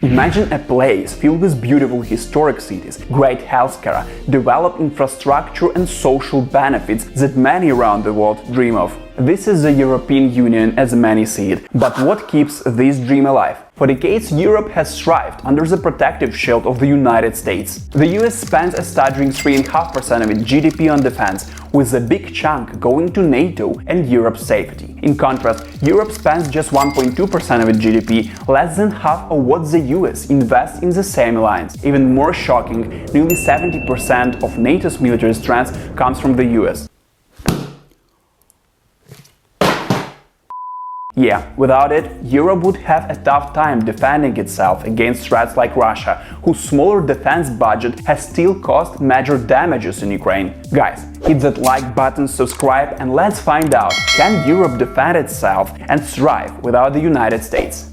Imagine a place filled with beautiful historic cities, great healthcare, developed infrastructure and social benefits that many around the world dream of. This is the European Union as many see it. But what keeps this dream alive? For decades, Europe has thrived under the protective shield of the United States. The US spends a staggering 3.5% of its GDP on defense, with a big chunk going to NATO and Europe's safety. In contrast, Europe spends just 1.2% of its GDP, less than half of what the US invests in the same alliance. Even more shocking, nearly 70% of NATO's military strength comes from the US. Yeah, without it, Europe would have a tough time defending itself against threats like Russia, whose smaller defense budget has still caused major damages in Ukraine. Guys, hit that like button, subscribe, and let's find out, can Europe defend itself and thrive without the United States?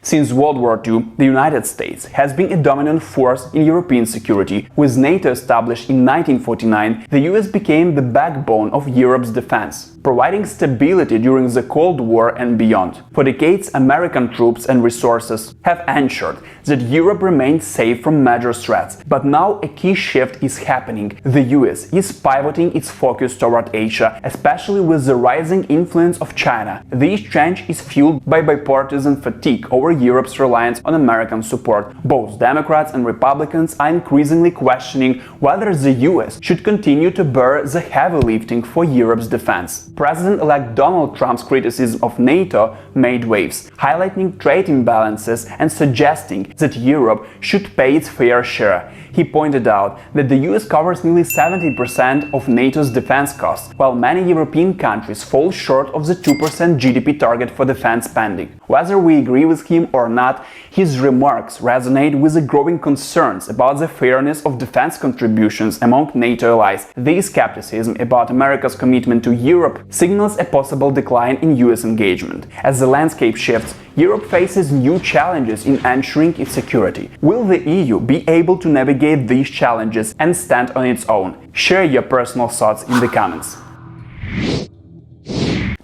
Since World War II, the United States has been a dominant force in European security. With NATO established in 1949, the US became the backbone of Europe's defense, providing stability during the Cold War and beyond. For decades, American troops and resources have ensured that Europe remained safe from major threats. But now a key shift is happening. The US is pivoting its focus toward Asia, especially with the rising influence of China. This change is fueled by bipartisan fatigue over Europe's reliance on American support. Both Democrats and Republicans are increasingly questioning whether the US should continue to bear the heavy lifting for Europe's defense. President-elect Donald Trump's criticism of NATO made waves, highlighting trade imbalances and suggesting that Europe should pay its fair share. He pointed out that the US covers nearly 70% of NATO's defense costs, while many European countries fall short of the 2% GDP target for defense spending. Whether we agree with him or not, his remarks resonate with the growing concerns about the fairness of defense contributions among NATO allies. This skepticism about America's commitment to Europe signals a possible decline in US engagement. As the landscape shifts, Europe faces new challenges in ensuring its security. Will the EU be able to navigate these challenges and stand on its own? Share your personal thoughts in the comments.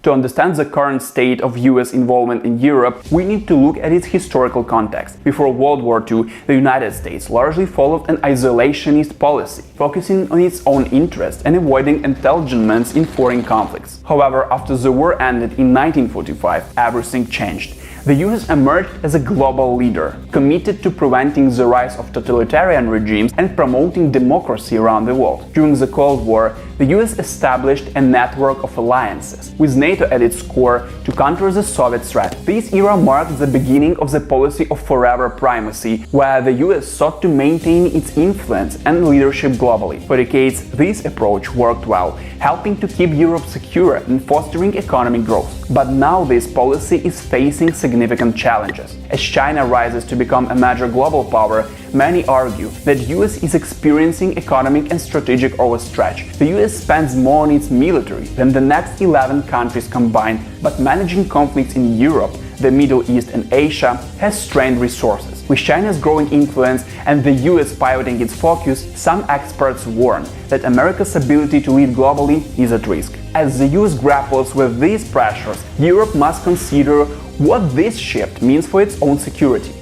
To understand the current state of US involvement in Europe, we need to look at its historical context. Before World War II, the United States largely followed an isolationist policy, focusing on its own interests and avoiding entanglements in foreign conflicts. However, after the war ended in 1945, everything changed. The US emerged as a global leader, committed to preventing the rise of totalitarian regimes and promoting democracy around the world. During the Cold War, the US established a network of alliances, with NATO at its core, to counter the Soviet threat. This era marked the beginning of the policy of forever primacy, where the US sought to maintain its influence and leadership globally. For decades, this approach worked well, helping to keep Europe secure and fostering economic growth. But now this policy is facing significant challenges. As China rises to become a major global power, many argue that US is experiencing economic and strategic overstretch. The US spends more on its military than the next 11 countries combined, but managing conflicts in Europe, the Middle East and Asia has strained resources. With China's growing influence and the US pivoting its focus, some experts warn that America's ability to lead globally is at risk. As the US grapples with these pressures, Europe must consider what this shift means for its own security.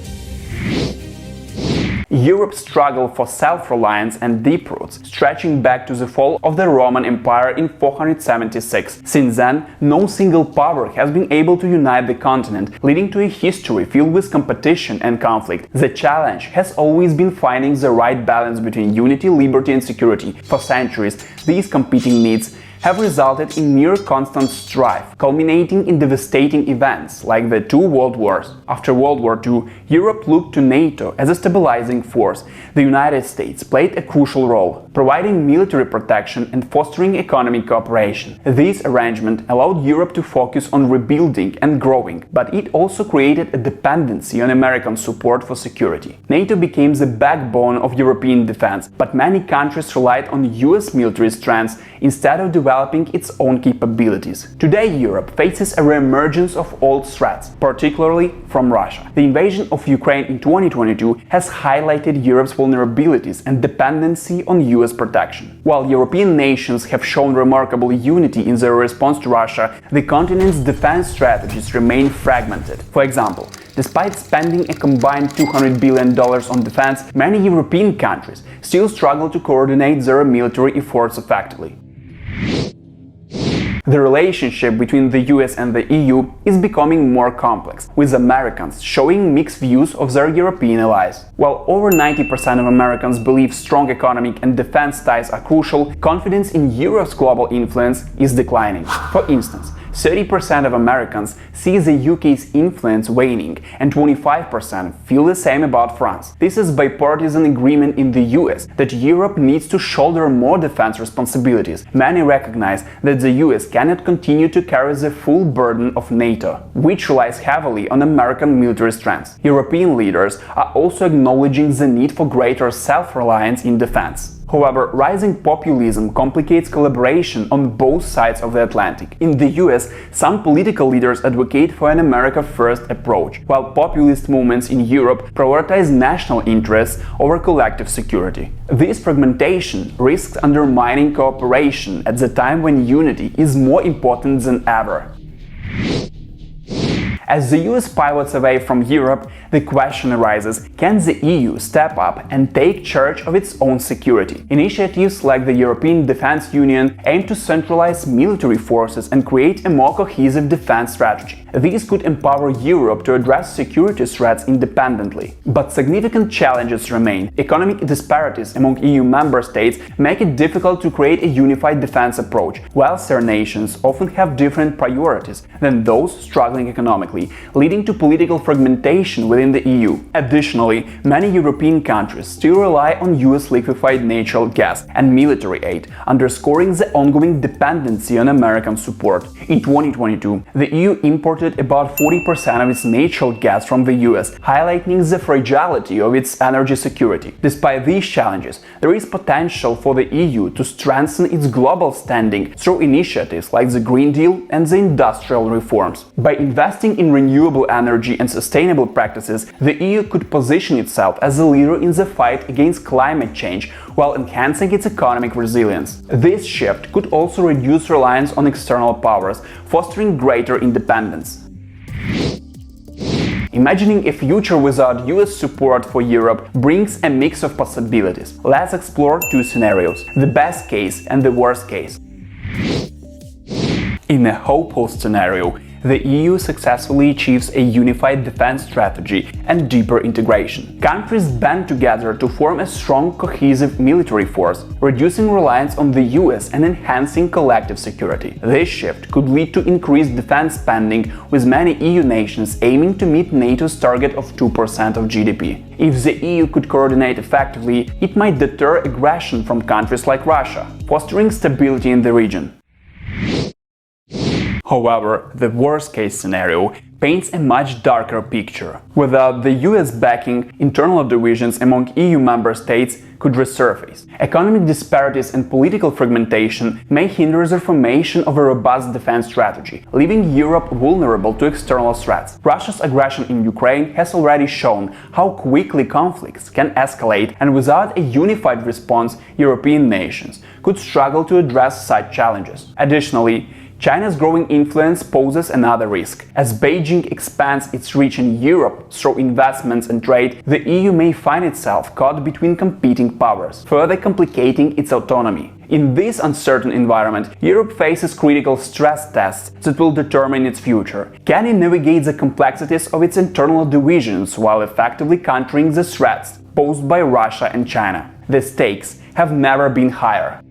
Europe's struggle for self-reliance and deep roots, stretching back to the fall of the Roman Empire in 476. Since then, no single power has been able to unite the continent, leading to a history filled with competition and conflict. The challenge has always been finding the right balance between unity, liberty and security. For centuries, these competing needs have resulted in near constant strife, culminating in devastating events like the two world wars. After World War II, Europe looked to NATO as a stabilizing force. The United States played a crucial role, providing military protection and fostering economic cooperation. This arrangement allowed Europe to focus on rebuilding and growing, but it also created a dependency on American support for security. NATO became the backbone of European defense, but many countries relied on US military strengths instead of developing its own capabilities. Today, Europe faces a re-emergence of old threats, particularly from Russia. The invasion of Ukraine in 2022 has highlighted Europe's vulnerabilities and dependency on US protection. While European nations have shown remarkable unity in their response to Russia, the continent's defense strategies remain fragmented. For example, Despite spending a combined $200 billion on defense, many European countries still struggle to coordinate their military efforts effectively. The relationship between the US and the EU is becoming more complex, with Americans showing mixed views of their European allies. While over 90% of Americans believe strong economic and defense ties are crucial, confidence in Europe's global influence is declining. For instance, 30% of Americans see the UK's influence waning, and 25% feel the same about France. This is bipartisan agreement in the US that Europe needs to shoulder more defense responsibilities. Many recognize that the US cannot continue to carry the full burden of NATO, which relies heavily on American military strength. European leaders are also acknowledging the need for greater self-reliance in defense. However, rising populism complicates collaboration on both sides of the Atlantic. In the US, some political leaders advocate for an America First approach, while populist movements in Europe prioritize national interests over collective security. This fragmentation risks undermining cooperation at the time when unity is more important than ever. As the US pivots away from Europe, the question arises, can the EU step up and take charge of its own security? Initiatives like the European Defence Union aim to centralize military forces and create a more cohesive defense strategy. These could empower Europe to address security threats independently. But significant challenges remain. Economic disparities among EU member states make it difficult to create a unified defense approach. Wealthier nations often have different priorities than those struggling economically, leading to political fragmentation within the EU. Additionally, many European countries still rely on US liquefied natural gas and military aid, underscoring the ongoing dependency on American support. In 2022, the EU imported about 40% of its natural gas from the US, highlighting the fragility of its energy security. Despite these challenges, there is potential for the EU to strengthen its global standing through initiatives like the Green Deal and the industrial reforms. By investing in renewable energy and sustainable practices, the EU could position itself as a leader in the fight against climate change while enhancing its economic resilience. This shift could also reduce reliance on external powers, fostering greater independence. Imagining a future without US support for Europe brings a mix of possibilities. Let's explore two scenarios, the best case and the worst case. In a hopeful scenario, the EU successfully achieves a unified defense strategy and deeper integration. Countries band together to form a strong, cohesive military force, reducing reliance on the US and enhancing collective security. This shift could lead to increased defense spending, with many EU nations aiming to meet NATO's target of 2% of GDP. If the EU could coordinate effectively, it might deter aggression from countries like Russia, fostering stability in the region. However, the worst-case scenario paints a much darker picture. Without the US backing, internal divisions among EU member states could resurface. Economic disparities and political fragmentation may hinder the formation of a robust defense strategy, leaving Europe vulnerable to external threats. Russia's aggression in Ukraine has already shown how quickly conflicts can escalate, and without a unified response, European nations could struggle to address such challenges. Additionally, China's growing influence poses another risk. As Beijing expands its reach in Europe through investments and trade, the EU may find itself caught between competing powers, further complicating its autonomy. In this uncertain environment, Europe faces critical stress tests that will determine its future. Can it navigate the complexities of its internal divisions while effectively countering the threats posed by Russia and China? The stakes have never been higher.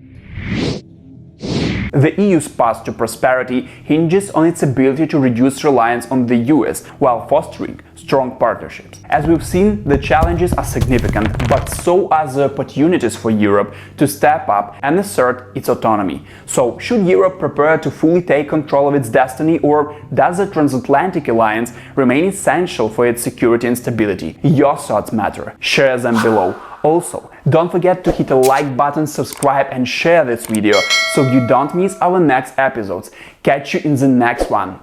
The EU's path to prosperity hinges on its ability to reduce reliance on the US while fostering strong partnerships. As we've seen, the challenges are significant, but so are the opportunities for Europe to step up and assert its autonomy. So, should Europe prepare to fully take control of its destiny, or does the Transatlantic alliance remain essential for its security and stability? Your thoughts matter. Share them below. Also, don't forget to hit the like button, subscribe and share this video so you don't miss our next episodes. Catch you in the next one.